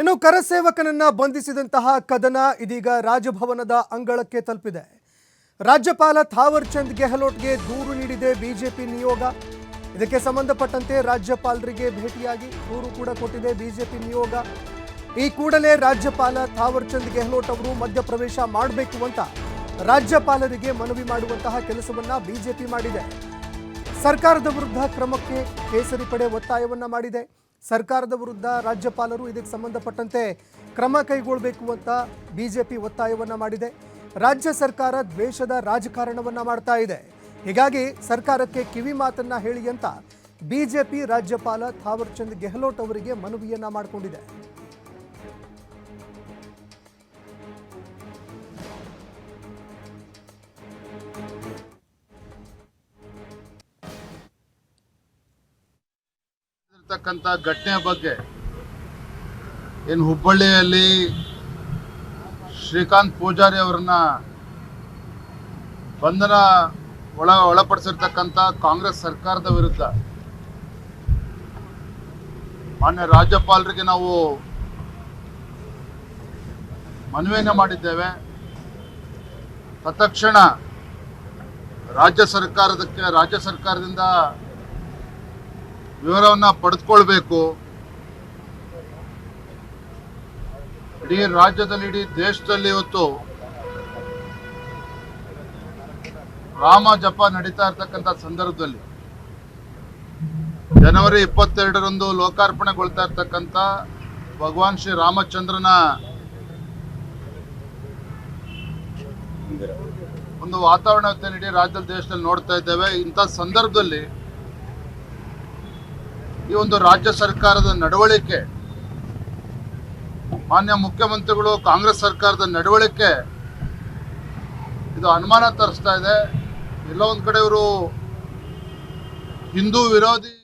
ಇನ್ನು ಕರಸೇವಕನನ್ನ ಬಂಧಿಸಿದಂತಹ ಕದನ ಇದೀಗ ರಾಜಭವನದ ಅಂಗಳಕ್ಕೆ ತಲುಪಿದೆ. ರಾಜ್ಯಪಾಲ ಥಾವರ್ ಚಂದ್ ಗೆಹ್ಲೋಟ್ಗೆ ದೂರು ನೀಡಿದೆ ಬಿಜೆಪಿ ನಿಯೋಗ. ಇದಕ್ಕೆ ಸಂಬಂಧಪಟ್ಟಂತೆ ರಾಜ್ಯಪಾಲರಿಗೆ ಭೇಟಿಯಾಗಿ ದೂರು ಕೂಡ ಕೊಟ್ಟಿದೆ ಬಿಜೆಪಿ ನಿಯೋಗ. ಈ ಕೂಡಲೇ ರಾಜ್ಯಪಾಲ ಥಾವರ್ ಚಂದ್ ಗೆಹ್ಲೋಟ್ ಅವರು ಮಧ್ಯಪ್ರವೇಶ ಮಾಡಬೇಕು ಅಂತ ರಾಜ್ಯಪಾಲರಿಗೆ ಮನವಿ ಮಾಡುವಂತಹ ಕೆಲಸವನ್ನ ಬಿಜೆಪಿ ಮಾಡಿದೆ. ಸರ್ಕಾರದ ವಿರುದ್ಧ ಕ್ರಮಕ್ಕೆ ಕೇಸರಿ ಪಡೆ ಒತ್ತಾಯವನ್ನ ಮಾಡಿದೆ. ಸರ್ಕಾರದ ವಿರುದ್ಧ ರಾಜ್ಯಪಾಲರು ಇದಕ್ಕೆ ಸಂಬಂಧಪಟ್ಟಂತೆ ಕ್ರಮ ಕೈಗೊಳ್ಳಬೇಕು ಅಂತ ಬಿಜೆಪಿ ಒತ್ತಾಯವನ್ನ ಮಾಡಿದೆ. ರಾಜ್ಯ ಸರ್ಕಾರ ದ್ವೇಷದ ರಾಜಕಾರಣವನ್ನ ಮಾಡ್ತಾ ಇದೆ, ಹೀಗಾಗಿ ಸರ್ಕಾರಕ್ಕೆ ಕಿವಿ ಮಾತನ್ನ ಹೇಳಿ ಅಂತ ಬಿಜೆಪಿ ರಾಜ್ಯಪಾಲ ಥಾವರ್ ಚಂದ್ ಗೆಹ್ಲೋಟ್ ಅವರಿಗೆ ಮನವಿಯನ್ನ ಮಾಡಿಕೊಂಡಿದೆ. ಘಟನೆ ಬಗ್ಗೆ ಏನು ಹುಬ್ಬಳ್ಳಿಯಲ್ಲಿ ಶ್ರೀಕಾಂತ್ ಪೂಜಾರಿ ಅವರನ್ನ ಬಂಧನ ಒಳಪಡಿಸಿರ್ತಕ್ಕಂಥ ಕಾಂಗ್ರೆಸ್ ಸರ್ಕಾರದ ವಿರುದ್ಧ ಮಾನ್ಯ ರಾಜ್ಯಪಾಲರಿಗೆ ನಾವು ಮನವಿಯನ್ನು ಮಾಡಿದ್ದೇವೆ. ತತ್ಕ್ಷಣ ರಾಜ್ಯ ಸರ್ಕಾರದಿಂದ ವಿವರವನ್ನು ಪಡೆದುಕೊಳ್ಬೇಕು. ಇಡೀ ರಾಜ್ಯದಲ್ಲಿ, ಇಡೀ ದೇಶದಲ್ಲಿ ಇವತ್ತು ರಾಮ ಜಪ ನಡೀತಾ ಇರ್ತಕ್ಕಂಥ ಸಂದರ್ಭದಲ್ಲಿ ಜನವರಿ 22ರಂದು ಲೋಕಾರ್ಪಣೆಗೊಳ್ತಾ ಇರ್ತಕ್ಕಂಥ ಭಗವಾನ್ ಶ್ರೀ ರಾಮಚಂದ್ರನ ಒಂದು ವಾತಾವರಣವನ್ನು ಇಡೀ ರಾಜ್ಯದ ದೇಶದಲ್ಲಿ ನೋಡ್ತಾ ಇದ್ದೇವೆ. ಇಂಥ ಸಂದರ್ಭದಲ್ಲಿ ಈ ಒಂದು ರಾಜ್ಯ ಸರ್ಕಾರದ ನಡವಳಿಕೆ, ಮಾನ್ಯ ಮುಖ್ಯಮಂತ್ರಿಗಳು, ಕಾಂಗ್ರೆಸ್ ಸರ್ಕಾರದ ನಡವಳಿಕೆ ಇದು ಅನುಮಾನ ತರಿಸ್ತಾ ಇದೆ. ಎಲ್ಲೋ ಒಂದ್ ಕಡೆ ಇವರು ಹಿಂದೂ ವಿರೋಧಿ